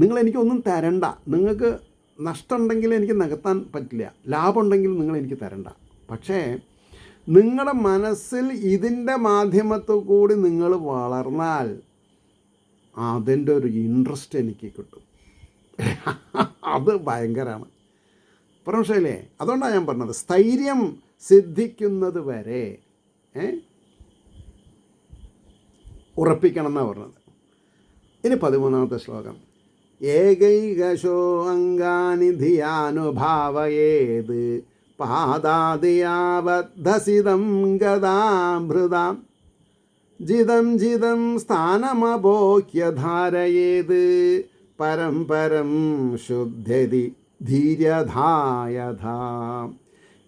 നിങ്ങളെനിക്കൊന്നും തരണ്ട. നിങ്ങൾക്ക് നഷ്ടമുണ്ടെങ്കിൽ എനിക്ക് നികത്താൻ പറ്റില്ല, ലാഭമുണ്ടെങ്കിൽ നിങ്ങൾ എനിക്ക് തരണ്ട. പക്ഷേ നിങ്ങളുടെ മനസ്സിൽ ഇതിൻ്റെ മാധ്യമത്തിൽ കൂടി നിങ്ങൾ വളർന്നാൽ അതിൻ്റെ ഒരു ഇൻട്രസ്റ്റ് എനിക്ക് കിട്ടും. അത് ഭയങ്കരമാണ്. മനസ്സിലായില്ലേ? അതുകൊണ്ടാണ് ഞാൻ പറഞ്ഞത് സ്ഥൈര്യം സിദ്ധിക്കുന്നത് വരെ ഉറപ്പിക്കണം എന്നാണ് പറഞ്ഞത്. ഇനി 13ാമത്തെ ശ്ലോകം. ഏകൈകശോ അംഗാനി ധിയാനുഭാവയേത് പാദാദിയാബദ്ധസിതം ഗദാഭൃതാം ജിതം ജിതം സ്ഥാനമബോഹ്യ ധാരയേത് പരം പരം ശുദ്ധതി ധീര്യധായധാ.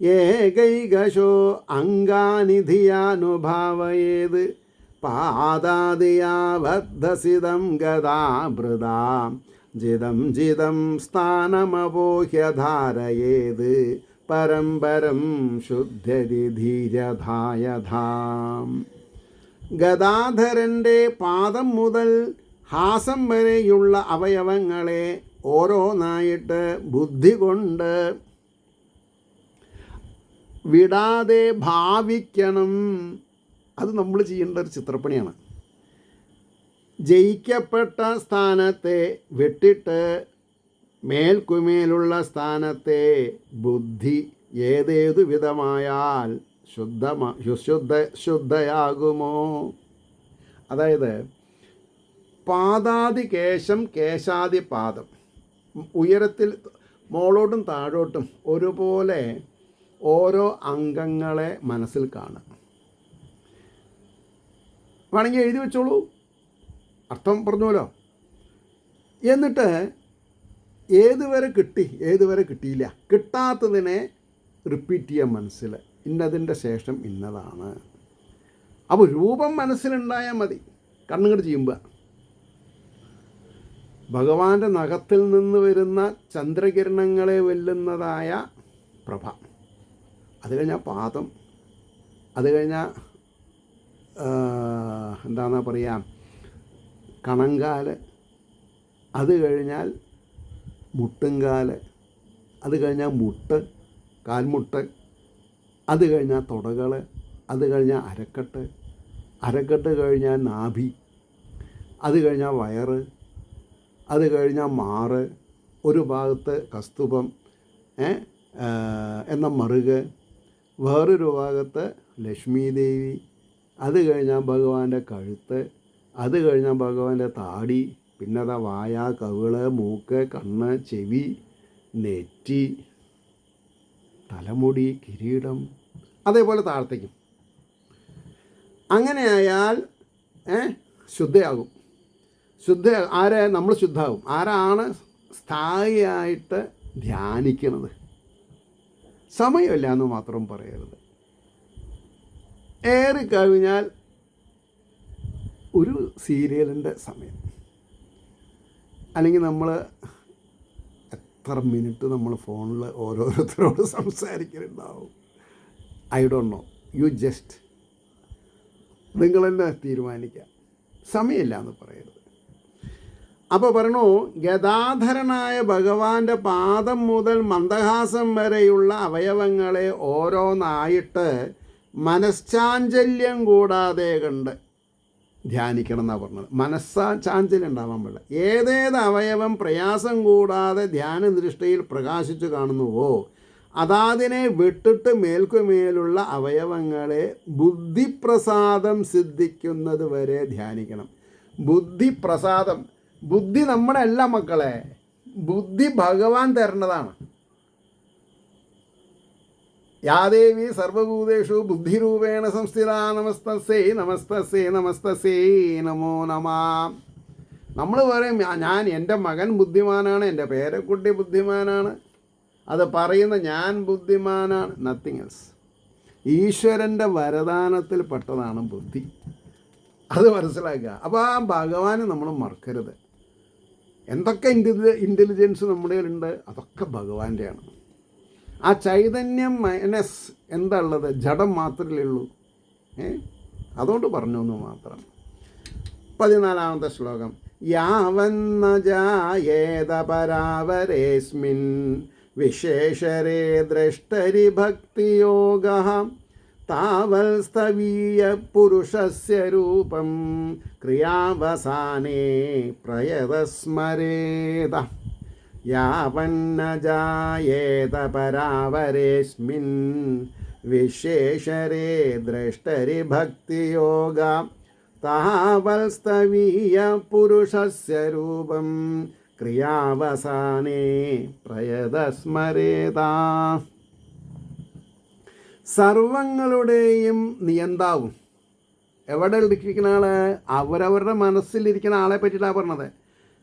ഏകൈകശോ അംഗാനി ധിയാനുഭാവയേത് പാദാദിയാബദ്ധസിതം ഗദാഭൃതാം ജിതം ജിതം സ്ഥാനമബോഹ്യ ധാരയേത് പരം പരം ശുദ്ധതി ധീരധായധാം. ഗദാധരൻ്റെ പാദം മുതൽ ഹാസം വരെയുള്ള അവയവങ്ങളെ ഓരോന്നായിട്ട് ബുദ്ധി കൊണ്ട് വിടാതെ ഭാവിക്കണം. അത് നമ്മൾ ചെയ്യേണ്ട ഒരു ചിത്രപ്പണിയാണ്. ജയിക്കപ്പെട്ട സ്ഥാനത്തെ വിട്ടിട്ട് മേൽക്കുമേലുള്ള സ്ഥാനത്തെ ബുദ്ധി ഏതേതു വിധമായാൽ ശുദ്ധയാകുമോ. അതായത് പാദാദി കേശം കേശാദി പാദം, ഉയരത്തിൽ മോളോട്ടും താഴോട്ടും ഒരുപോലെ ഓരോ അംഗങ്ങളെ മനസ്സിൽ കാണുക. വേണമെങ്കിൽ എഴുതി വെച്ചോളൂ, അർത്ഥം പറഞ്ഞോലോ. എന്നിട്ട് ഏതുവരെ കിട്ടി ഏതുവരെ കിട്ടിയില്ല, കിട്ടാത്തതിനെ റിപ്പീറ്റ് ചെയ്യാൻ മനസ്സിൽ, ഇന്നതിൻ്റെ ശേഷം ഇന്നതാണ്. അപ്പോൾ രൂപം മനസ്സിലുണ്ടായാൽ മതി. കണ്ണുകൾ ചെയ്യുമ്പോൾ ഭഗവാന്റെ നഖത്തിൽ നിന്ന് വരുന്ന ചന്ദ്രകിരണങ്ങളെ വെല്ലുന്നതായ പ്രഭ, അത് കഴിഞ്ഞാൽ പാദം, അത് കഴിഞ്ഞാൽ എന്താണെന്നാ പറയുക കണങ്കാല്, അത് കഴിഞ്ഞാൽ മുട്ടുംകാല്, അത് കഴിഞ്ഞാൽ മുട്ട് കാൽമുട്ട്, അത് കഴിഞ്ഞാൽ തുടകൾ, അത് കഴിഞ്ഞാൽ അരക്കെട്ട്, അരക്കെട്ട് കഴിഞ്ഞാൽ നാഭി, അത് കഴിഞ്ഞാൽ വയറ്, അത് കഴിഞ്ഞാൽ മാറ്, ഒരു ഭാഗത്ത് കസ്തുഭം എന്ന മറുക്, വേറൊരു ഭാഗത്ത് ലക്ഷ്മി ദേവി, അത് കഴിഞ്ഞാൽ ഭഗവാന്റെ കഴുത്ത്, അത് കഴിഞ്ഞാൽ ഭഗവാന്റെ താടി, പിന്നെ അതാ വായ, കവിള്, മൂക്ക്, കണ്ണ്, ചെവി, നെറ്റി, തലമുടി, കിരീടം, അതേപോലെ താഴത്തേക്കും. അങ്ങനെയായാൽ ശുദ്ധയാകും. ആരെ നമ്മൾ ശുദ്ധമാകും? ആരാണ് സ്ഥായിയായിട്ട് ധ്യാനിക്കുന്നത്? സമയമില്ല എന്ന് മാത്രം പറയരുത്. ഏറിക്കഴിഞ്ഞാൽ ഒരു സീരിയലിൻ്റെ സമയം, അല്ലെങ്കിൽ നമ്മൾ എത്ര മിനിറ്റ് നമ്മൾ ഫോണിൽ ഓരോരുത്തരോട് സംസാരിക്കുന്നുണ്ടാവും. I don't know, you just നിങ്ങൾ തന്നെ തീരുമാനിക്കാം. സമയമില്ല എന്ന് പറയരുത്. അപ്പോൾ പറയണു, ഗദാധരനായ ഭഗവാന്റെ പാദം മുതൽ മന്ദഹാസം വരെയുള്ള അവയവങ്ങളെ ഓരോന്നായിട്ട് മനഃശാഞ്ചല്യം കൂടാതെ കണ്ട് ധ്യാനിക്കണം എന്നാണ് പറഞ്ഞത്. മനഃശാഞ്ചല്യം ഉണ്ടാവാൻ പാടില്ല. ഏതേത് അവയവം പ്രയാസം കൂടാതെ ധ്യാനദൃഷ്ടിയിൽ പ്രകാശിച്ചു കാണുന്നുവോ അതാതിനെ വിട്ടിട്ട് മേൽക്കുമേലുള്ള അവയവങ്ങളെ ബുദ്ധിപ്രസാദം സിദ്ധിക്കുന്നത് വരെ ധ്യാനിക്കണം. ബുദ്ധിപ്രസാദം, ബുദ്ധി നമ്മുടെ അല്ല മക്കളെ, ബുദ്ധി ഭഗവാൻ തരുന്നതാണ്. യാദേവി സർവഭൂതേഷു ബുദ്ധിരൂപേണ സംസ്ഥിത നമസ്തസ്സേ നമസ്തസ്സേ നമസ്തസ്സേ നമോ നമ. നമ്മൾ പറയും ഞാൻ, എൻ്റെ മകൻ ബുദ്ധിമാനാണ്, എൻ്റെ പേരക്കുട്ടി ബുദ്ധിമാനാണ്, അത് പറയുന്ന ഞാൻ ബുദ്ധിമാനാണ്. Nothing else. ഈശ്വരൻ്റെ വരദാനത്തിൽ പെട്ടതാണ് ബുദ്ധി. അത് മനസ്സിലാക്കുക. അപ്പോൾ ആ ഭഗവാനെ നമ്മൾ മറക്കരുത്. എന്തൊക്കെ ഇൻ്റലിജൻസ് നമ്മുടെ കയ്യിലുണ്ട് അതൊക്കെ ഭഗവാന്റെയാണ്. ആ ചൈതന്യം മൈനസ് എന്താ ഉള്ളത്? ജഡം മാത്രമേ ഉള്ളൂ. അതുകൊണ്ട് പറഞ്ഞു എന്ന് മാത്രം. 14ാമത്തെ ശ്ലോകം. യാവന്ന ജായേത പരാവരേസ്മിൻ വിശേഷരേ ദ്രഷ്ടരി ഭക്തിയോഗഃ താവൽ സ്തവീയ പുരുഷസ്യ രൂപം ക്രിയാവസാനേ പ്രയതസ്മരേത. യാവന്ന ജായേത പരാവരേസ്മിൻ വിശേഷരേ ദ്രഷ്ടരി ഭക്തിയോഗ താവൽസ്തവീയ പുരുഷസ്യ രൂപം ക്രിയാവസാനേ പ്രയതസ്മരേതാ. സർവങ്ങളുടെയും നിയന്താവും എവിടെ ഇരിക്കുന്ന ആള്? അവരവരുടെ മനസ്സിലിരിക്കുന്ന ആളെ പറ്റിയിട്ടാണ് പറഞ്ഞത്.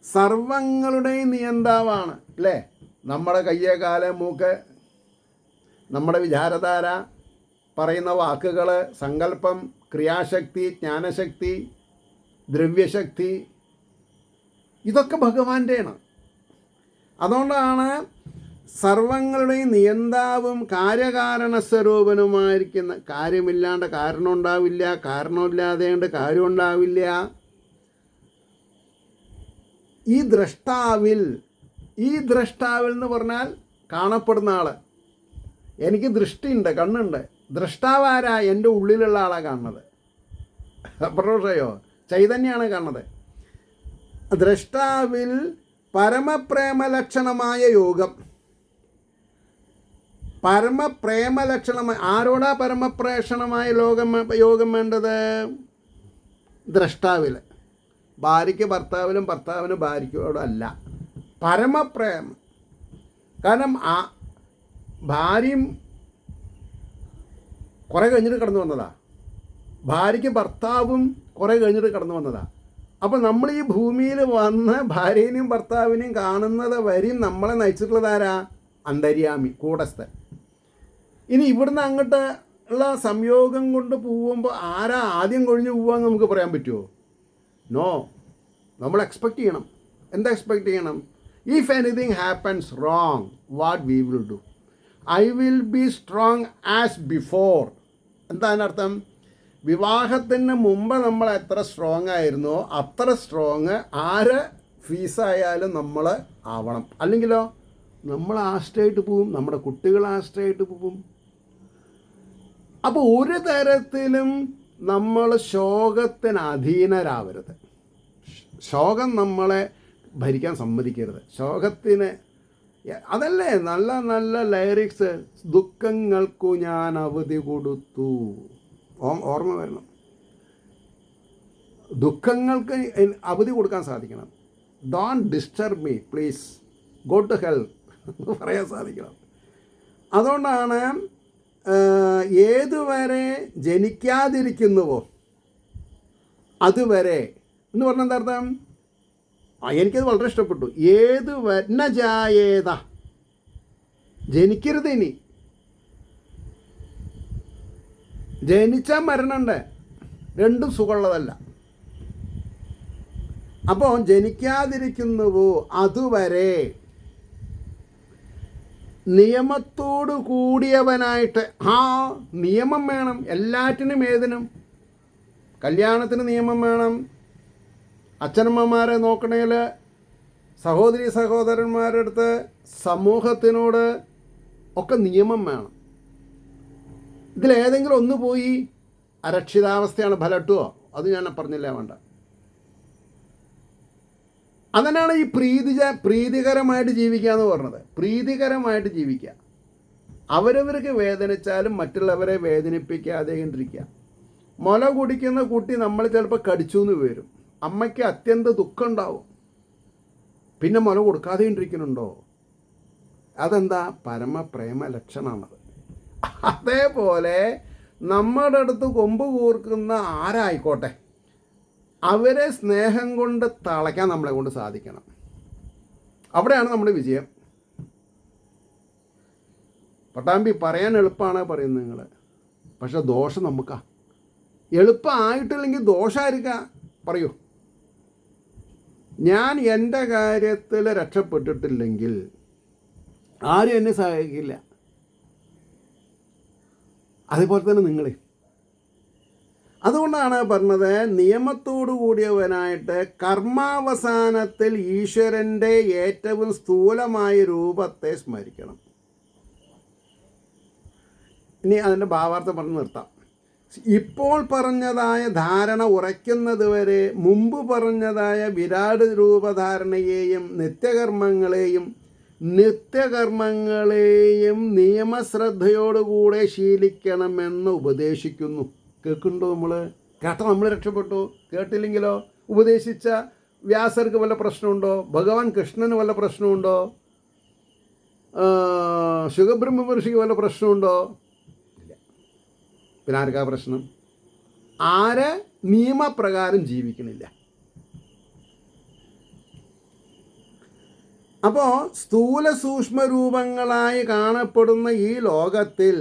സർവങ്ങളുടെയും നിയന്താവാണ് അല്ലേ? നമ്മുടെ കയ്യ്, കാല്, മൂക്ക്, നമ്മുടെ വിചാരധാര, പറയുന്ന വാക്കുകൾ, സങ്കല്പം, ക്രിയാശക്തി, ജ്ഞാനശക്തി, ദ്രവ്യശക്തി, ഇതൊക്കെ ഭഗവാന്റെയാണ്. അതുകൊണ്ടാണ് സർവങ്ങളുടെയും നിയന്താവും കാര്യകാരണ സ്വരൂപനുമായിരിക്കുന്ന, കാര്യമില്ലാണ്ട് കാരണം ഉണ്ടാവില്ല, കാരണമില്ലാതെയുണ്ട് കാര്യം ഉണ്ടാവില്ല. ഈ ദ്രഷ്ടാവിൽ എന്ന് പറഞ്ഞാൽ കാണപ്പെടുന്ന ആള്. എനിക്ക് ദൃഷ്ടിയുണ്ട്, കണ്ണുണ്ട്. ദ്രഷ്ടാവാരാ? എൻ്റെ ഉള്ളിലുള്ള ആളാണ് കാണുന്നത്. പ്രദോഷയോ ചൈതന്യമാണ് കാണുന്നത്. ദ്രഷ്ടാവിൽ പരമപ്രേമലക്ഷണമായ യോഗം, പരമപ്രേമലക്ഷണമായ, ആരോടാ പരമപ്രേഷണമായ യോഗം വേണ്ടത്? ദ്രഷ്ടാവിൽ. ഭാര്യയ്ക്ക് ഭർത്താവിനും ഭർത്താവിന് ഭാര്യയ്ക്കോടല്ല. പരമപ്രേമം. കാരണം ഭാര്യയും കുറേ കഴിഞ്ഞിട്ട് കടന്നു വന്നതാ, ഭാര്യയ്ക്ക് ഭർത്താവും കുറേ കഴിഞ്ഞിട്ട് കടന്നു വന്നതാ. അപ്പോൾ നമ്മൾ ഈ ഭൂമിയിൽ വന്ന് ഭാര്യനെയും ഭർത്താവിനെയും കാണുന്നത് വരെയും നമ്മളെ നയിച്ചിട്ടുള്ളതാരാ? അന്തര്യാമി, കൂടസ്ഥൻ. ഇനി ഇവിടുന്ന് അങ്ങോട്ട് ഉള്ള സംയോഗം കൊണ്ട് പോകുമ്പോൾ ആരാ ആദ്യം കൊഴിഞ്ഞു പോവാന്ന് നമുക്ക് പറയാൻ പറ്റുമോ? നോ. നമ്മൾ എക്സ്പെക്റ്റ് ചെയ്യണം. എന്താ എക്സ്പെക്റ്റ് ചെയ്യണം? If anything happens wrong, what we will do? I will be strong as before. എന്താ അതിനർത്ഥം? വിവാഹത്തിന് മുമ്പ് നമ്മൾ എത്ര സ്ട്രോങ് ആയിരുന്നോ അത്ര സ്ട്രോങ് ആര് ഫീസായാലും നമ്മൾ ആവണം. അല്ലെങ്കിലോ നമ്മൾ ആശ്രയായിട്ട് പോവും, നമ്മുടെ കുട്ടികൾ ആശ്രയായിട്ട് പോവും. അപ്പോൾ ഒരു തരത്തിലും നമ്മൾ ശോകത്തിന് അധീനരാവരുത്. ശോകം നമ്മളെ ഭരിക്കാൻ സമ്മതിക്കരുത്. ശോകത്തിന് അതല്ലേ നല്ല നല്ല ലൈറിക്സ്. ദുഃഖങ്ങൾക്കു ഞാൻ അവധി കൊടുത്തു. ഓർമ്മ വരണം. ദുഃഖങ്ങൾക്ക് അവധി കൊടുക്കാൻ സാധിക്കണം. Don't disturb me please, go to hell എന്ന് പറയാൻ സാധിക്കണം. അതുകൊണ്ടാണ് ഏതുവരെ ജനിക്കാതിരിക്കുന്നുവോ അതുവരെ എന്ന് പറഞ്ഞാൽ എന്താ അർത്ഥം? എനിക്കത് വളരെ ഇഷ്ടപ്പെട്ടു. ജായേത, ജനിക്കരുത്. ഇനി ജനിച്ചാൽ മരണമുണ്ട്, രണ്ടും സുഖമുള്ളതല്ല. അപ്പോൾ ജനിക്കാതിരിക്കുന്നുവോ അതുവരെ നിയമത്തോടു കൂടിയവനായിട്ട്. നിയമം വേണം എല്ലാറ്റിനും. ഏതിനും. കല്യാണത്തിന് നിയമം വേണം, അച്ഛനമ്മമാരെ നോക്കണേൽ, സഹോദരി സഹോദരന്മാരുടെ അടുത്ത്, സമൂഹത്തിനോട് ഒക്കെ നിയമം വേണം. ഇതിലേതെങ്കിലും ഒന്ന് പോയി അരക്ഷിതാവസ്ഥയാണ്, ഫലട്ടുവോ? അത് ഞാൻ പറഞ്ഞില്ല, വേണ്ട. അതന്നെയാണ് ഈ പ്രീതികരമായിട്ട് ജീവിക്കുക എന്ന് പറഞ്ഞത്. പ്രീതികരമായിട്ട് ജീവിക്കുക. അവരവർക്ക് വേദനിച്ചാലും മറ്റുള്ളവരെ വേദനിപ്പിക്കാതെ ഇരിക്കുക. മുല കുടിക്കുന്ന കുട്ടി നമ്മൾ ചിലപ്പോൾ കടിച്ചു എന്ന് വരും. അമ്മയ്ക്ക് അത്യന്ത ദുഃഖം ഉണ്ടാവും. പിന്നെ മുല കൊടുക്കാതെ ഇരിക്കുന്നുണ്ടോ? അതെന്താ? പരമപ്രേമ ലക്ഷണമാണത്. അതേപോലെ നമ്മുടെ അടുത്ത് കൊമ്പ് കൂർക്കുന്ന ആരായിക്കോട്ടെ, അവരെ സ്നേഹം കൊണ്ട് തളയ്ക്കാൻ നമ്മളെ കൊണ്ട് സാധിക്കണം. അവിടെയാണ് നമ്മുടെ വിജയം. പട്ടാമ്പി പറയാൻ എളുപ്പമാണ് പറയുന്നത് നിങ്ങൾ, പക്ഷെ ദോഷം നമുക്കാ. എളുപ്പമായിട്ടില്ലെങ്കിൽ ദോഷമായിരിക്കാം. പറയൂ, ഞാൻ എൻ്റെ കാര്യത്തിൽ രക്ഷപ്പെട്ടിട്ടില്ലെങ്കിൽ ആരും എന്നെ സഹായിക്കില്ല. അതേപോലെ തന്നെ നിങ്ങളെ. അതുകൊണ്ടാണ് പറഞ്ഞത്, നിയമത്തോടു കൂടിയവനായിട്ട് കർമാവസാനത്തിൽ ഈശ്വരൻ്റെ ഏറ്റവും സ്ഥൂലമായ രൂപത്തെ സ്മരിക്കണം. ഇനി അതിൻ്റെ ഭാവാർത്ഥം പറഞ്ഞ് നിർത്താം. ഇപ്പോൾ പറഞ്ഞതായ ധാരണ ഉറയ്ക്കുന്നത് വരെ മുമ്പ് പറഞ്ഞതായ വിരാട് രൂപധാരണയെയും നിത്യകർമ്മങ്ങളെയും നിത്യകർമ്മങ്ങളെയും നിയമശ്രദ്ധയോടുകൂടെ ശീലിക്കണമെന്ന് ഉപദേശിക്കുന്നു. കേൾക്കുന്നുണ്ടോ? കേട്ടാൽ നമ്മൾ രക്ഷപ്പെട്ടു. കേട്ടില്ലെങ്കിലോ? ഉപദേശിച്ച വ്യാസർക്ക് വല്ല പ്രശ്നമുണ്ടോ? ഭഗവാൻ കൃഷ്ണന് വല്ല പ്രശ്നമുണ്ടോ? ശുഖബ്രഹ്മ മഹർഷിക്ക് വല്ല പ്രശ്നമുണ്ടോ? ഇല്ല. പിന്നെ ആർക്കാ പ്രശ്നം? ആര് നിയമപ്രകാരം ജീവിക്കണില്ല. അപ്പോൾ സ്ഥൂല സൂക്ഷ്മ രൂപങ്ങളായി കാണപ്പെടുന്ന ഈ ലോകത്തിൽ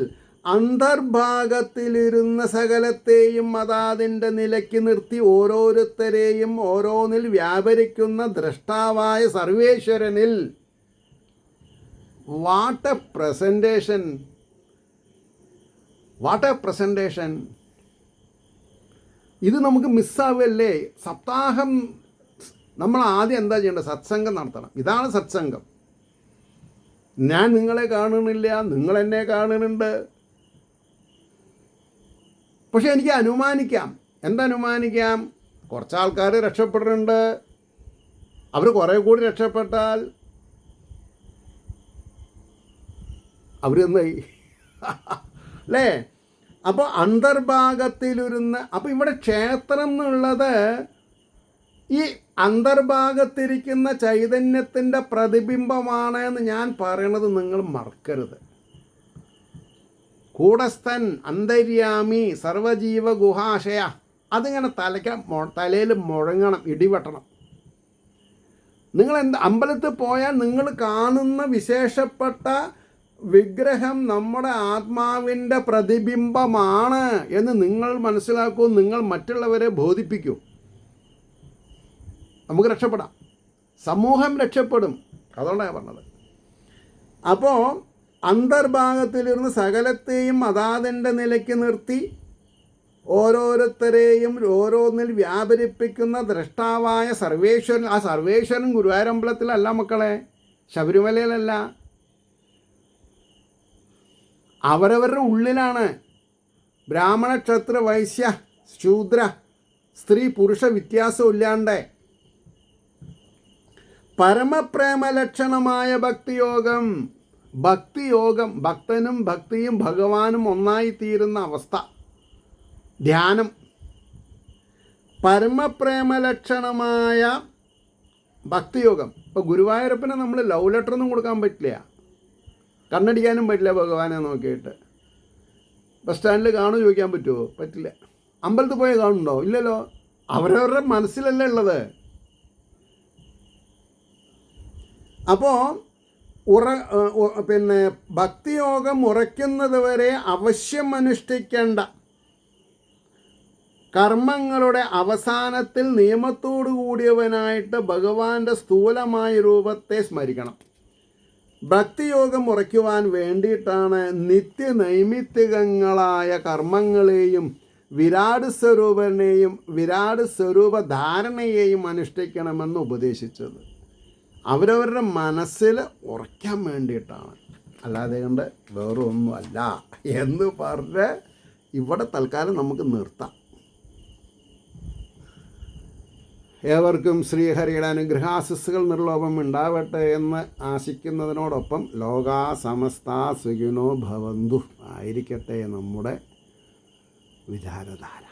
അന്തർഭാഗത്തിലിരുന്ന സകലത്തെയും അതാതിൻ്റെ നിലയ്ക്ക് നിർത്തി ഓരോരുത്തരെയും ഓരോന്നിൽ വ്യാപരിക്കുന്ന ദ്രഷ്ടാവായ സർവേശ്വരനിൽ what a presentation, what a presentation. ഇത് നമുക്ക് മിസ്സാവല്ലേ? സപ്താഹം നമ്മൾ ആദ്യം എന്താ ചെയ്യേണ്ടത്? സത്സംഗം നടത്തണം. ഇതാണ് സത്സംഗം. ഞാൻ നിങ്ങളെ കാണുന്നില്ല, നിങ്ങൾ എന്നെ കാണുന്നുണ്ട്. പക്ഷെ എനിക്ക് അനുമാനിക്കാം. എന്തനുമാനിക്കാം? കുറച്ച് ആൾക്കാർ രക്ഷപ്പെടുന്നുണ്ട്. അവർ കുറേ കൂടി രക്ഷപ്പെട്ടാൽ അവരെന്തായി അല്ലേ? അപ്പോൾ അന്തർഭാഗത്തിലിരുന്ന്, അപ്പോൾ ഇവിടെ ക്ഷേത്രം എന്നുള്ളത് ഈ അന്തർഭാഗത്തിരിക്കുന്ന ചൈതന്യത്തിൻ്റെ പ്രതിബിംബമാണ് എന്ന് ഞാൻ പറയണത് നിങ്ങൾ മറക്കരുത്. കൂടസ്ഥൻ, അന്തര്യാമി, സർവജീവ ഗുഹാശയ, അതിങ്ങനെ തലയിൽ മുഴങ്ങണം, ഇടിവെട്ടണം. നിങ്ങൾ അമ്പലത്തിൽ പോയാൽ നിങ്ങൾ കാണുന്ന വിശേഷപ്പെട്ട വിഗ്രഹം നമ്മുടെ ആത്മാവിൻ്റെ പ്രതിബിംബമാണ് എന്ന് നിങ്ങൾ മനസ്സിലാക്കൂ. നിങ്ങൾ മറ്റുള്ളവരെ ബോധിപ്പിക്കൂ. നമുക്ക് രക്ഷപ്പെടാം, സമൂഹം രക്ഷപ്പെടും. അതുകൊണ്ടാണ് പറഞ്ഞത്. അപ്പോൾ അന്തർഭാഗത്തിലിരുന്ന് സകലത്തെയും അതാതിൻ്റെ നിലയ്ക്ക് നിർത്തി ഓരോരുത്തരെയും ഓരോന്നിൽ വ്യാപരിപ്പിക്കുന്ന ദ്രഷ്ടാവായ സർവേശ്വരൻ. ആ സർവേശ്വരൻ ഗുരുവായൂരമ്പലത്തിലല്ല മക്കളെ, ശബരിമലയിലല്ല, അവരവരുടെ ഉള്ളിലാണ്. ബ്രാഹ്മണ, ക്ഷത്ര, വൈശ്യ, ശൂദ്ര, സ്ത്രീ, പുരുഷ വ്യത്യാസം ഇല്ലാണ്ട് പരമപ്രേമലക്ഷണമായ ഭക്തിയോഗം, ഭക്തനും ഭക്തിയും ഭഗവാനും ഒന്നായിത്തീരുന്ന അവസ്ഥ, ധ്യാനം. പരമപ്രേമലക്ഷണമായ ഭക്തിയോഗം. ഇപ്പോൾ ഗുരുവായൂരപ്പനെ നമ്മൾ ലവ് ലെറ്ററൊന്നും കൊടുക്കാൻ പറ്റില്ല, കണ്ണടിക്കാനും പറ്റില്ല. ഭഗവാനെ നോക്കിയിട്ട് ബസ് സ്റ്റാൻഡിൽ കാണുമോ ചോദിക്കാൻ പറ്റുമോ? പറ്റില്ല. അമ്പലത്തിൽ പോയി കാണുന്നുണ്ടോ? ഇല്ലല്ലോ. അവരവരുടെ മനസ്സിലല്ലേ ഉള്ളത്. അപ്പോൾ ഭക്തിയോഗം ഉറയ്ക്കുന്നത് വരെ അവശ്യം അനുഷ്ഠിക്കേണ്ട കർമ്മങ്ങളുടെ അവസാനത്തിൽ നിയമത്തോടു കൂടിയവനായിട്ട് ഭഗവാന്റെ സ്ഥൂലമായ രൂപത്തെ സ്മരിക്കണം. ഭക്തിയോഗം ഉറയ്ക്കുവാൻ വേണ്ടിയിട്ടാണ് നിത്യനൈമിത്തികങ്ങളായ കർമ്മങ്ങളെയും വിരാട് സ്വരൂപനെയും വിരാട് സ്വരൂപ ധാരണയെയും അനുഷ്ഠിക്കണമെന്ന് ഉപദേശിച്ചത്. അവരവരുടെ മനസ്സിൽ ഉറയ്ക്കാൻ വേണ്ടിയിട്ടാണ്, അല്ലാതെ കൊണ്ട് വേറെ ഒന്നുമല്ല എന്ന് പറഞ്ഞ് ഇവിടെ തൽക്കാലം നമുക്ക് നിർത്താം. ഏവർക്കും ശ്രീഹരിയുടെ അനുഗ്രഹാശിസ്സുകൾ നിർലോഭം ഉണ്ടാവട്ടെ എന്ന് ആശിക്കുന്നതിനോടൊപ്പം ലോകാ സമസ്ത സുഖിനോ ഭവന്തു ആയിരിക്കട്ടെ നമ്മുടെ വിചാരധാര.